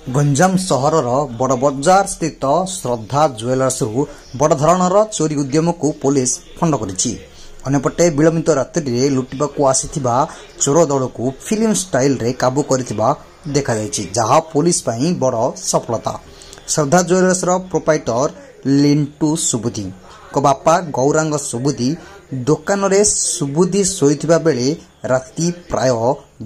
गंजाम सहरर बड़ बजार स्थित श्रद्धा ज्वेलर्स बड़ धरणर चोरी उद्यम को पुलिस फंड करिछि। अन्यपटे विलंबित रात्रि लुटिबा को आसीथिबा चोर दल को फिल्म स्टाइल रे काबू करिथिबा देखा जायछि, जहां पुलिस पई बड़ सफलता। श्रद्धा ज्वेलर्स रो प्रोप्राइटर लिंटू सुबुदी को बापा गौरांग सुबुदी दुकान रे सुबुदी सोईथिबा बेले राति प्राय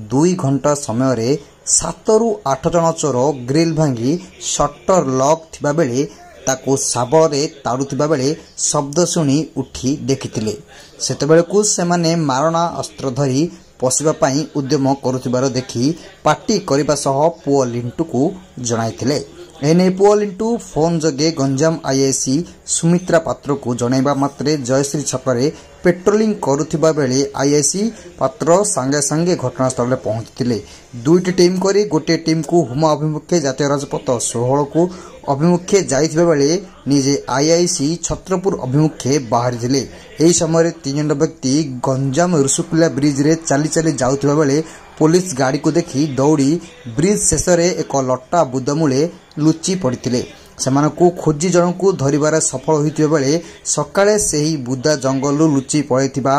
2 घंटा समय रे 7 ରୁ 8 जन चोर ग्रिल भांगी शटर लॉक थिबा बेले ताको साबरे ताड़ुथिबा बेले शब्द सुनी उठी देखिथिले। सेतेबेलकु सेमाने मारणा अस्त्र धरी पशिबा पई उद्यम करुथिबार देखि पार्टी करिबा सह पुओ लिंटू को जणाइथिले। एने पुओ लिंटू फोन जगे गंजाम आईआईसी सुमित्रा पात्र को जणाइबा मात्रे जयश्री छकरे पेट्रोलिंग करुथिबा बेले आईआईसी पात्र संगे संगे घटनास्थल में पहुंचथिले। दुईटी टीम करी गोटे टीम को हुमा अभिमुखे जातीय राजपथ 16 को अभिमुखे जाइथिबा बेले निजे आईआईसी छत्रपुर अभिमुखे बाहरी थिले। एही समय 3 जन व्यक्ति गंजाम रुसुकुला ब्रिज रे चली चली जाउथिबा बेले पुलिस गाड़ी को देखि दौड़ी ब्रिज शेषरे एक लट्टा बुद मूले लुचि पड़िथिले। सेमानकु खोजी जन को धरिबार सफल होइथिबा बेले सकाळे सेही बुदा जंगलु लुचि पड़िथिबा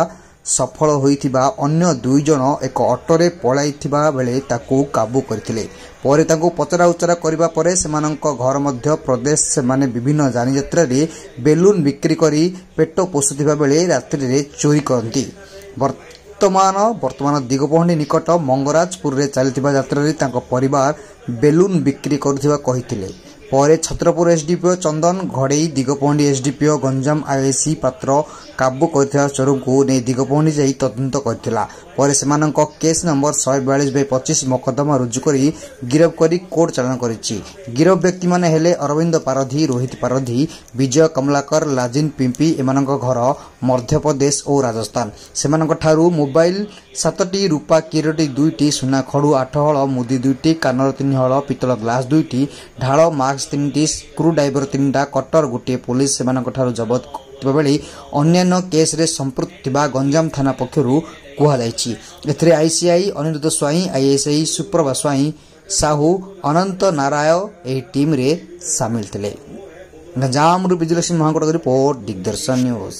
सफल होइथिबा अन्य 2 जन एक ऑटोरे पळाइथिबा बेले ताकू काबू करथिले। परे ताकू पचरा उचरा करिबा परे सेमानक घर मध्य प्रदेश सेमाने विभिन्न जानी यात्रा रे बेलून बिक्री करी पेट पोसुथिबा बेले रात्रि रे चोरी करंती। वर्तमान दिगपहंडी निकट मंगराजपुर रे चलिथिबा यात्रा रे तांको परिवार बेलून बिक्री करुथिबा कहिथिले। परे छत्रपुर एसडीपीओ चंदन घड़ई दिगपहंडी एसडीपीओ गंजाम आईआईसी पात्र काबू करथिबा चोर को ने दिगपहंडी जाई तदंत करथिला। परे सेमानक केस नंबर 142/25 मोकदमा रुजु करी गिरफ करी कोर्ट चालान करिछि। गिरफ व्यक्ति माने हेले अरविंद पारधी, रोहित पारधी, विजय कमलाकर, लाजिन पिंपी एमानक घर मध्य प्रदेश और राजस्थान। सेमानक ठारू मोबाइल 7टी, रूपा किरटी 2टी, सुना खड़ू 8 हल, मुदी 2टी, कानर 3 हल, पितल ग्लास 2टी, ढाल मास्क 3टी, स्क्रू ड्राइवर 3टा, कटर गोटे पुलिस सेमानक ठारू जबत बेले अन्य केस रे संपृक्त थिबा गंजाम थाना पक्षरु कुहा जायछि। एथरे आईसीआई अनिरुद्ध स्वाई, आईएसआई सुप्रभा स्वाई, साहू अनंत नारायण एही टीम रे शामिल थिले। गंजाम रु विजय सिंह महागौड़ रिपोर्ट, दिग्दर्शन न्यूज।